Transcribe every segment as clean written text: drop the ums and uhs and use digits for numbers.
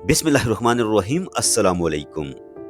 बिस्मिल्लाहिर्रहमानिर्रहीम अस्सलाम वालेकुम।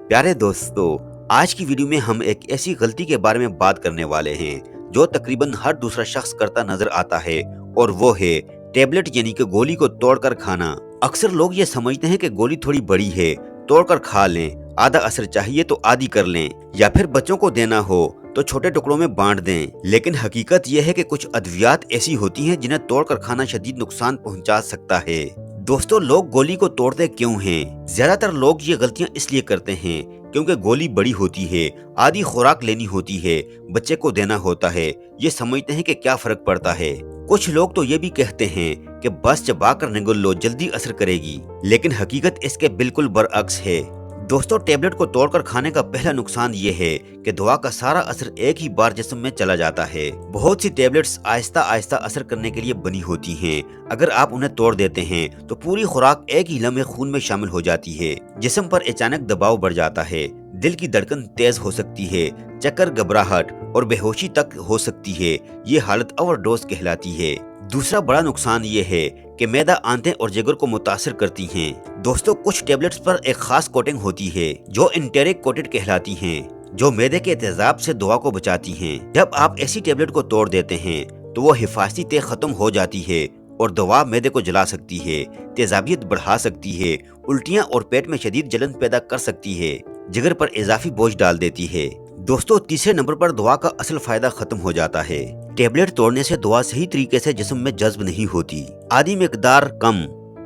प्यारे दोस्तों, आज की वीडियो में हम एक ऐसी गलती के बारे में बात करने वाले हैं जो तकरीबन हर दूसरा शख्स करता नजर आता है, और वो है टेबलेट यानी कि गोली को तोड़कर खाना। अक्सर लोग ये समझते हैं कि गोली थोड़ी बड़ी है, तोड़कर खा लें, आधा असर चाहिए तो आधी कर लें, या फिर बच्चों को देना हो तो छोटे टुकड़ों में बांट दें। लेकिन हकीकत यह है कि कुछ अद्वियात ऐसी होती हैं जिन्हें तोड़कर खाना शदीद नुकसान पहुंचा सकता है। दोस्तों, लोग गोली को तोड़ते क्यों हैं? ज्यादातर लोग ये गलतियां इसलिए करते हैं क्योंकि गोली बड़ी होती है, आधी खुराक लेनी होती है, बच्चे को देना होता है, ये समझते हैं कि क्या फर्क पड़ता है। कुछ लोग तो ये भी कहते हैं कि बस चबाकर निगल लो, जल्दी असर करेगी, लेकिन हकीकत इसके बिल्कुल बरअक्स है। दोस्तों, टेबलेट को तोड़कर खाने का पहला नुकसान ये है कि दवा का सारा असर एक ही बार जिस्म में चला जाता है। बहुत सी टेबलेट्स आहिस्ता आहिस्ता असर करने के लिए बनी होती हैं। अगर आप उन्हें तोड़ देते हैं तो पूरी खुराक एक ही लम्हे खून में शामिल हो जाती है। जिस्म पर अचानक दबाव बढ़ जाता है, दिल की धड़कन तेज हो सकती है, चक्कर, घबराहट और बेहोशी तक हो सकती है। ये हालत ओवरडोज कहलाती है। दूसरा बड़ा नुकसान ये है कि मैदा, आंतें और जिगर को मुतासिर करती हैं। दोस्तों, कुछ टेबलेट्स पर एक खास कोटिंग होती है जो एंटेरिक कोटेड कहलाती हैं, जो मैदे के तेजाब से दवा को बचाती हैं। जब आप ऐसी टेबलेट को तोड़ देते हैं तो वो हिफाजती तय खत्म हो जाती है और दवा मैदे को जला सकती है, तेजाबियत बढ़ा सकती है, उल्टियां और पेट में शदीद जलन पैदा कर सकती है, जिगर पर इजाफी बोझ डाल देती है। दोस्तों, तीसरे नंबर पर दवा का असल फायदा खत्म हो जाता है। टेबलेट तोड़ने से दवा सही तरीके से जिस्म में जज्ब नहीं होती। आधी मिकदार कम,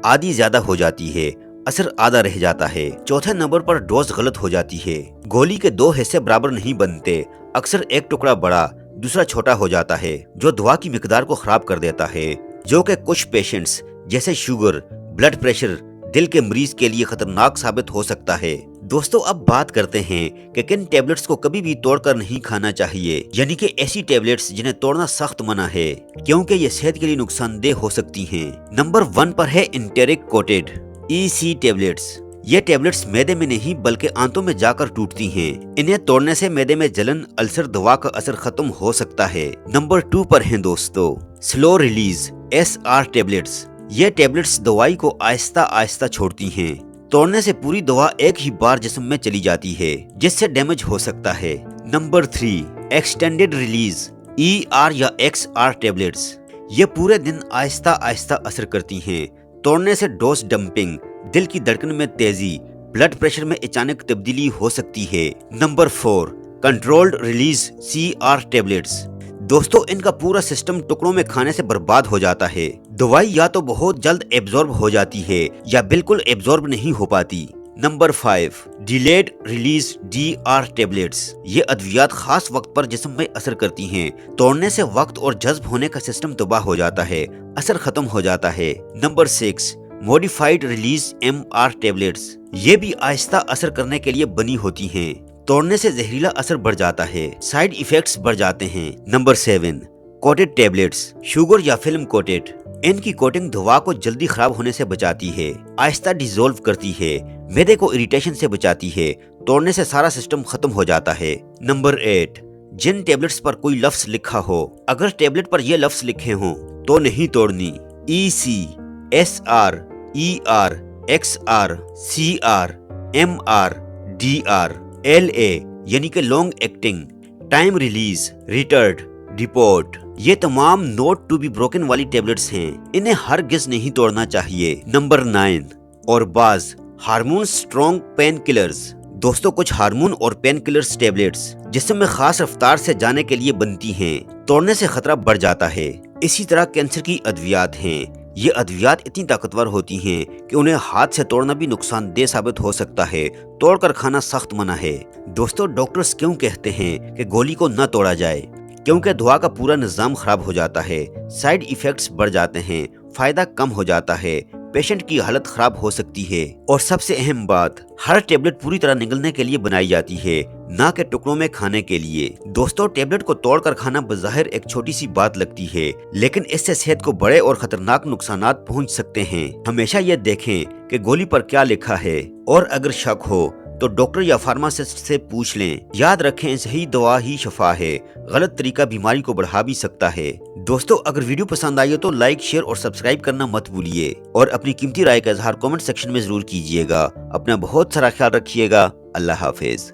आधी ज्यादा हो जाती है, असर आधा रह जाता है। चौथे नंबर पर डोज गलत हो जाती है। गोली के दो हिस्से बराबर नहीं बनते। अक्सर एक टुकड़ा बड़ा, दूसरा छोटा हो जाता है, जो दवा की मिकदार को खराब कर देता है, जो कि कुछ पेशेंट्स जैसे शुगर, ब्लड प्रेशर, दिल के मरीज के लिए खतरनाक साबित हो सकता है। दोस्तों, अब बात करते हैं कि किन टेबलेट्स को कभी भी तोड़कर नहीं खाना चाहिए, यानी कि ऐसी टेबलेट्स जिन्हें तोड़ना सख्त मना है क्योंकि ये सेहत के लिए नुकसानदेह हो सकती हैं। नंबर 1 पर है एंटेरिक कोटेड EC टेबलेट्स। ये टेबलेट्स मैदे में नहीं बल्कि आंतों में जाकर टूटती हैं। इन्हें तोड़ने से मैदे में जलन, अल्सर, दवा का असर खत्म हो सकता है। नंबर 2 पर हैं दोस्तों स्लो रिलीज SR टेबलेट्स। ये टेबलेट्स दवाई को आहिस्ता आहिस्ता छोड़ती हैं। तोड़ने से पूरी दवा एक ही बार जिस्म में चली जाती है, जिससे डैमेज हो सकता है। नंबर 3 एक्सटेंडेड रिलीज ER या XR टेबलेट्स। ये पूरे दिन आहिस्ता आहिस्ता असर करती हैं। तोड़ने से डोज डंपिंग, दिल की धड़कन में तेजी, ब्लड प्रेशर में अचानक तब्दीली हो सकती है। Number 4 controlled release CR tablets. दोस्तों, इनका पूरा सिस्टम टुकड़ों में खाने से बर्बाद हो जाता है। दवाई या तो बहुत जल्द एब्जॉर्ब हो जाती है या बिल्कुल एब्जॉर्ब नहीं हो पाती। Number 5 delayed release DR tablets. ये अद्वियात खास वक्त पर जिस्म में असर करती हैं। तोड़ने से वक्त और जज्ब होने का सिस्टम तबाह हो जाता है, असर खत्म हो जाता है। Number 6 modified release MR tablets. ये भी आहिस्ता असर करने के लिए बनी होती हैं। तोड़ने से जहरीला असर बढ़ जाता है, साइड इफेक्ट्स बढ़ जाते हैं। नंबर 7 कोटेड टेबलेट्स, शुगर या फिल्म कोटेड। इनकी कोटिंग दवा को जल्दी खराब होने से बचाती है, आहिस्ता डिसॉल्व करती है, मैदे को इरिटेशन से बचाती है। तोड़ने से सारा सिस्टम खत्म हो जाता है। नंबर 8 जिन टेबलेट्स पर कोई लफ्ज लिखा हो, अगर टेबलेट पर ये लफ्ज लिखे हों तो नहीं तोड़नी। EC SR ER XR CR MR DR LA यानी कि long acting, time release, retard, report, ये तमाम नोट टू बी ब्रोकन वाली टेबलेट्स हैं। इन्हें हरगिज नहीं तोड़ना चाहिए। नंबर 9 और बाज हार्मोन स्ट्रॉन्ग पेन किलर्स। दोस्तों, कुछ हार्मोन और पेन किलर्स टेबलेट्स जिस्म में खास रफ्तार से जाने के लिए बनती हैं। तोड़ने से खतरा बढ़ जाता है। इसी तरह कैंसर की अद्वियात हैं। ये अद्वियात इतनी ताकतवर होती हैं कि उन्हें हाथ से तोड़ना भी नुकसानदेह साबित हो सकता है। तोड़कर खाना सख्त मना है। दोस्तों, डॉक्टर्स क्यों कहते हैं कि गोली को न तोड़ा जाए? क्योंकि दवा का पूरा निजाम खराब हो जाता है, साइड इफेक्ट्स बढ़ जाते हैं, फायदा कम हो जाता है, पेशेंट की हालत खराब हो सकती है, और सबसे अहम बात, हर टेबलेट पूरी तरह निगलने के लिए बनाई जाती है, ना कि टुकड़ों में खाने के लिए। दोस्तों, टेबलेट को तोड़कर खाना बज़ाहिर एक छोटी सी बात लगती है, लेकिन इससे सेहत को बड़े और खतरनाक नुकसानात पहुंच सकते हैं। हमेशा ये देखें कि गोली पर क्या लिखा है, और अगर शक हो तो डॉक्टर या फार्मासिस्ट से पूछ लें। याद रखें, सही दवा ही शफा है, गलत तरीका बीमारी को बढ़ा भी सकता है। दोस्तों, अगर वीडियो पसंद आई हो तो लाइक, शेयर और सब्सक्राइब करना मत भूलिए और अपनी कीमती राय का इजहार कमेंट सेक्शन में जरूर कीजिएगा। अपना बहुत सारा ख्याल रखिएगा। अल्लाह हाफिज।